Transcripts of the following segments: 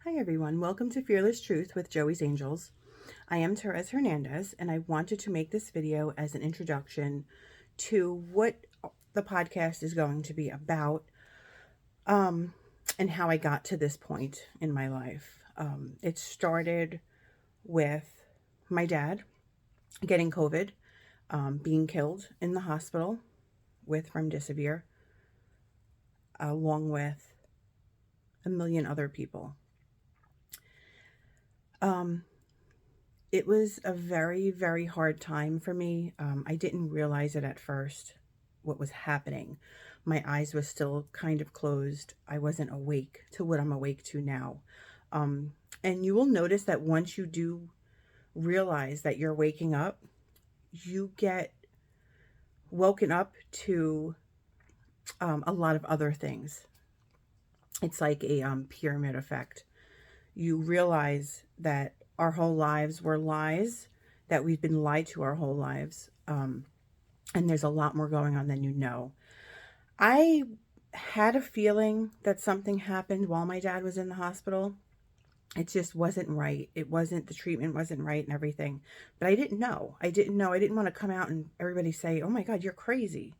Hi everyone, welcome to Fearless Truth with Joey's Angels. I am Therese Hernandez and I wanted to make this video as an introduction to what the podcast is going to be about and how I got to this point in my life. It started with my dad getting COVID, being killed in the hospital with remdesivir, along with a million other people. It was a very, very hard time for me. I didn't realize it at first, what was happening. My eyes were still kind of closed. I wasn't awake to what I'm awake to now. And you will notice that once you do realize that you're waking up, you get woken up to a lot of other things. It's like a pyramid effect. You realize that our whole lives were lies, that we've been lied to our whole lives. And there's a lot more going on than you know. I had a feeling that something happened while my dad was in the hospital. It just wasn't right. The treatment wasn't right and everything. But I didn't know. I didn't want to come out and everybody say, oh my God, you're crazy.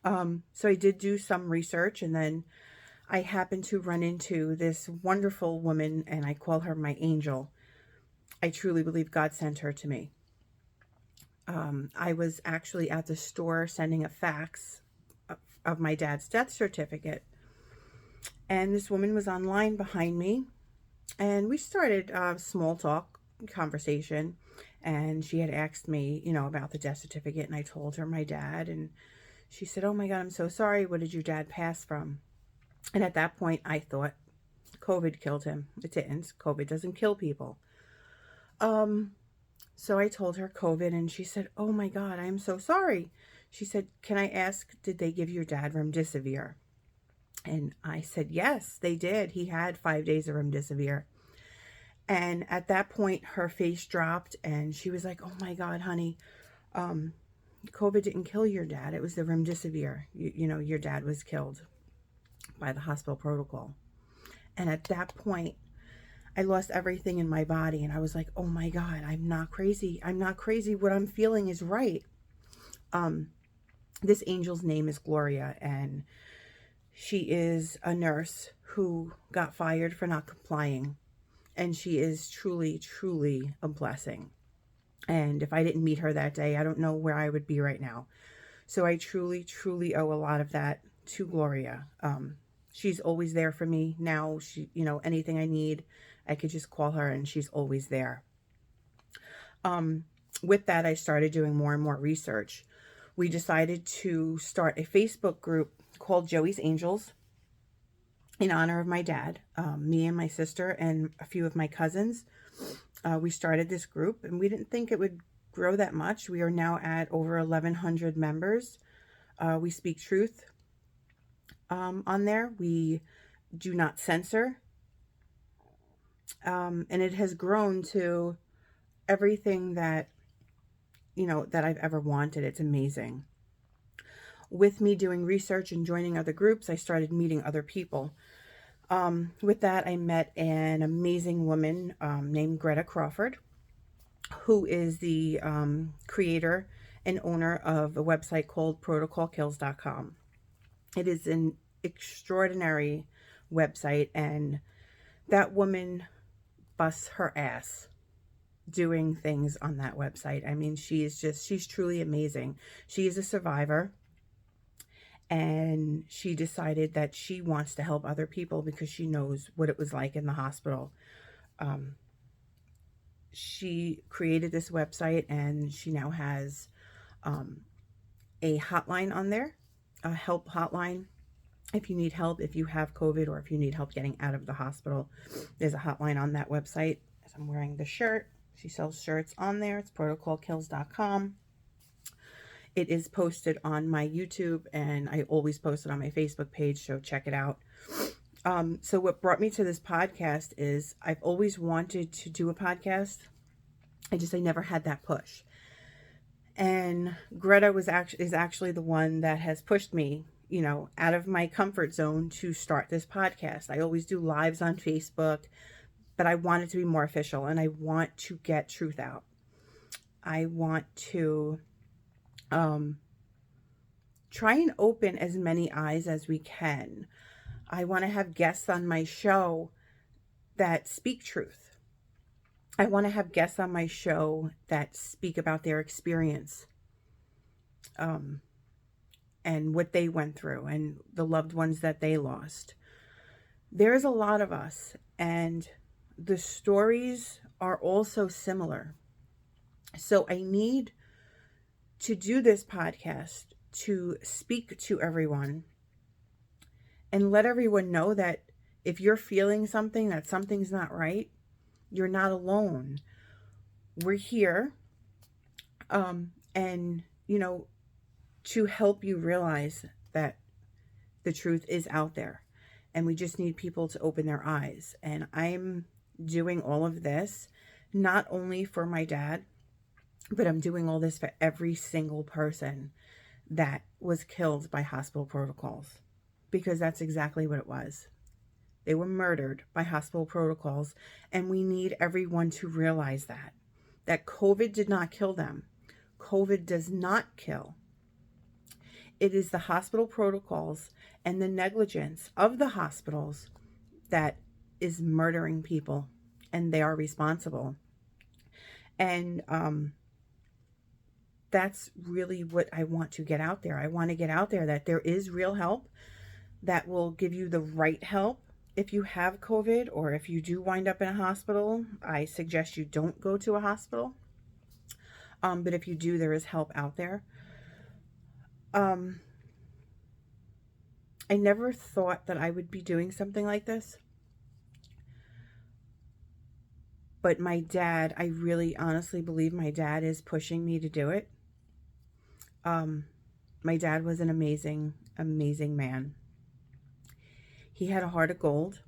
So I did do some research, and then I happened to run into this wonderful woman, and I call her my angel. I truly believe God sent her to me. I was actually at the store sending a fax of my dad's death certificate, and this woman was online behind me, and we started a small talk conversation, and she had asked me, about the death certificate, and I told her my dad, and she said, oh my God, I'm so sorry. What did your dad pass from? And at that point, I thought COVID killed him. It didn't. COVID doesn't kill people. So I told her COVID, and she said, oh my God, I'm so sorry. She said, can I ask, did they give your dad remdesivir? And I said, yes, they did. He had 5 days of remdesivir. And at that point, her face dropped, and she was like, oh my God, honey, COVID didn't kill your dad. It was the remdesivir. Your dad was killed by the hospital protocol. And at that point, I lost everything in my body, and I was like, oh my God, I'm not crazy. I'm not crazy. What I'm feeling is right. This angel's name is Gloria, and she is a nurse who got fired for not complying. And she is truly, truly a blessing. And if I didn't meet her that day, I don't know where I would be right now. So I truly, truly owe a lot of that to Gloria. She's always there for me now. Anything I need, I could just call her, and she's always there. With that, I started doing more and more research. We decided to start a Facebook group called Joey's Angels in honor of my dad. Me and my sister and a few of my cousins, we started this group, and we didn't think it would grow that much. We are now at over 1,100 members. We speak truth on there. We do not censor. And it has grown to everything that, that I've ever wanted. It's amazing. With me doing research and joining other groups, I started meeting other people. With that, I met an amazing woman named Greta Crawford, who is the creator and owner of a website called protocolkills.com. It is an extraordinary website, and that woman busts her ass doing things on that website. I mean, she's truly amazing. She is a survivor, and she decided that she wants to help other people because she knows what it was like in the hospital. She created this website, and she now has a hotline on there, a help hotline. If you need help, if you have COVID, or if you need help getting out of the hospital, there's a hotline on that website. As I'm wearing the shirt, she sells shirts on there. It's protocolkills.com. It is posted on my YouTube, and I always post it on my Facebook page, so check it out. So what brought me to this podcast is I've always wanted to do a podcast. I never had that push. And Greta is actually the one that has pushed me out of my comfort zone to start this podcast. I always do lives on Facebook, but I want it to be more official, and I want to get truth out. I want to try and open as many eyes as we can. I want to have guests on my show that speak truth. I want to have guests on my show that speak about their experience, and what they went through and the loved ones that they lost. There's a lot of us, and the stories are also similar. So I need to do this podcast to speak to everyone and let everyone know that if you're feeling something, that something's not right, you're not alone. We're here, and, to help you realize that the truth is out there, and we just need people to open their eyes. And I'm doing all of this not only for my dad, but I'm doing all this for every single person that was killed by hospital protocols, because that's exactly what it was. They were murdered by hospital protocols, and we need everyone to realize that COVID did not kill them. COVID does not kill. It is the hospital protocols and the negligence of the hospitals that is murdering people, and they are responsible. And that's really what I want to get out there. I want to get out there that there is real help that will give you the right help. If you have COVID, or if you do wind up in a hospital, I suggest you don't go to a hospital. But if you do, there is help out there. I never thought that I would be doing something like this. But my dad, I really honestly believe my dad is pushing me to do it. My dad was an amazing, amazing man. He had a heart of gold,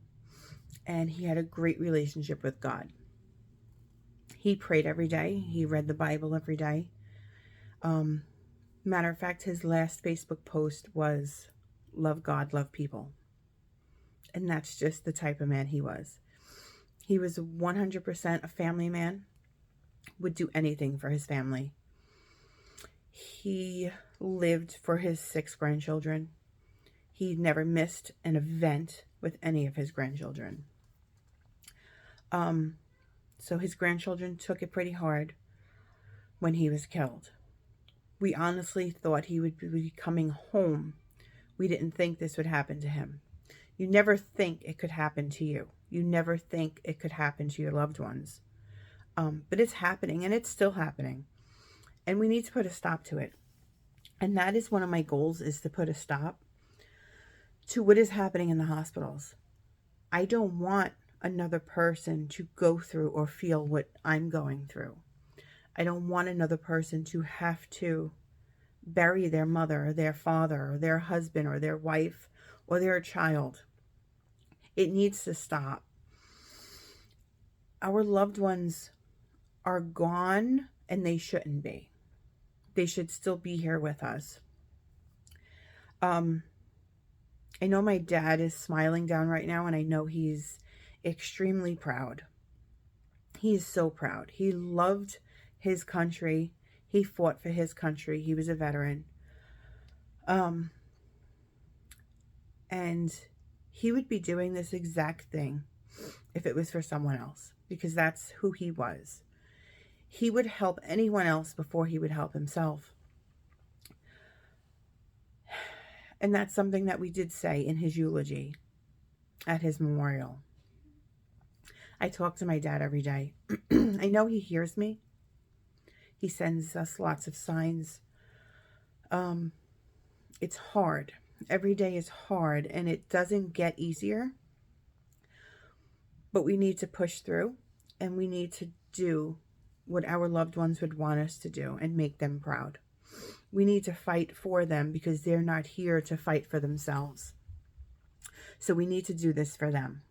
and he had a great relationship with God. He prayed every day. He read the Bible every day. Matter of fact, his last Facebook post was, "Love God, love people." And that's just the type of man he was. He was 100% a family man, would do anything for his family. He lived for his 6 grandchildren. He never missed an event with any of his grandchildren. So his grandchildren took it pretty hard when he was killed. We honestly thought he would be coming home. We didn't think this would happen to him. You never think it could happen to you. You never think it could happen to your loved ones. But it's happening, and it's still happening. And we need to put a stop to it. And that is one of my goals, is to put a stop to what is happening in the hospitals. I don't want another person to go through or feel what I'm going through. I don't want another person to have to bury their mother or their father or their husband or their wife or their child. It needs to stop. Our loved ones are gone, and they shouldn't be. They should still be here with us. I know my dad is smiling down right now, and I know he's extremely proud. He is so proud. He loved his country. He fought for his country. He was a veteran. And he would be doing this exact thing if it was for someone else, because that's who he was. He would help anyone else before he would help himself. And that's something that we did say in his eulogy at his memorial. I talk to my dad every day. I know he hears me. He sends us lots of signs. It's hard. Every day is hard, and it doesn't get easier. But we need to push through, and we need to do what our loved ones would want us to do and make them proud. We need to fight for them, because they're not here to fight for themselves. So we need to do this for them.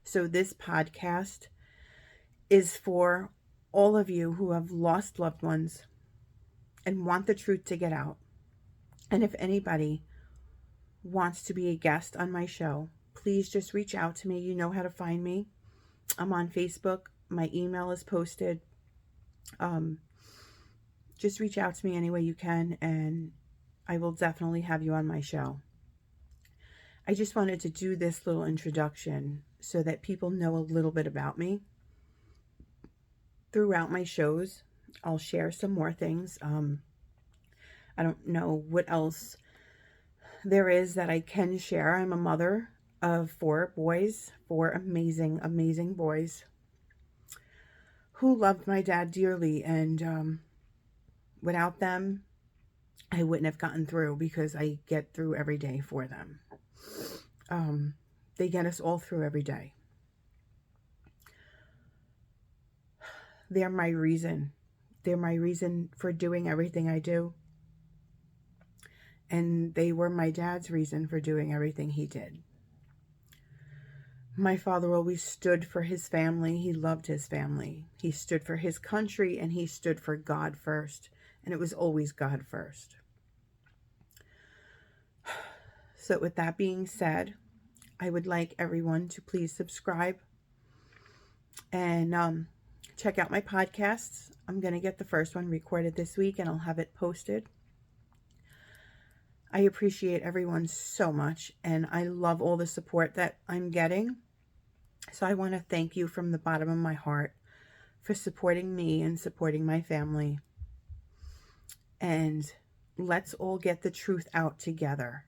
So this podcast is for all of you who have lost loved ones and want the truth to get out. And if anybody wants to be a guest on my show, please just reach out to me. You know how to find me. I'm on Facebook. My email is posted. Um, just reach out to me any way you can, and I will definitely have you on my show. I just wanted to do this little introduction so that people know a little bit about me. Throughout my shows, I'll share some more things. I don't know what else there is that I can share. I'm a mother of 4 boys, 4 amazing, amazing boys who loved my dad dearly, and without them, I wouldn't have gotten through, because I get through every day for them. They get us all through every day. They're my reason. They're my reason for doing everything I do. And they were my dad's reason for doing everything he did. My father always stood for his family. He loved his family. He stood for his country, and he stood for God first. And it was always God first. So with that being said, I would like everyone to please subscribe and check out my podcasts. I'm going to get the first one recorded this week, and I'll have it posted. I appreciate everyone so much, and I love all the support that I'm getting. So I want to thank you from the bottom of my heart for supporting me and supporting my family. And let's all get the truth out together.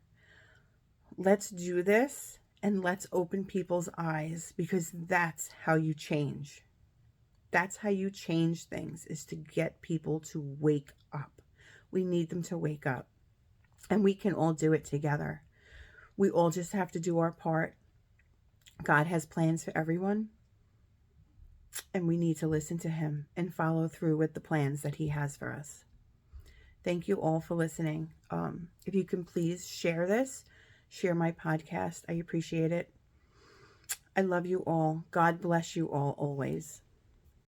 Let's do this, and let's open people's eyes, because that's how you change. That's how you change things, is to get people to wake up. We need them to wake up. And we can all do it together. We all just have to do our part. God has plans for everyone, and we need to listen to him and follow through with the plans that he has for us. Thank you all for listening. If you can please share this, share my podcast. I appreciate it. I love you all. God bless you all always.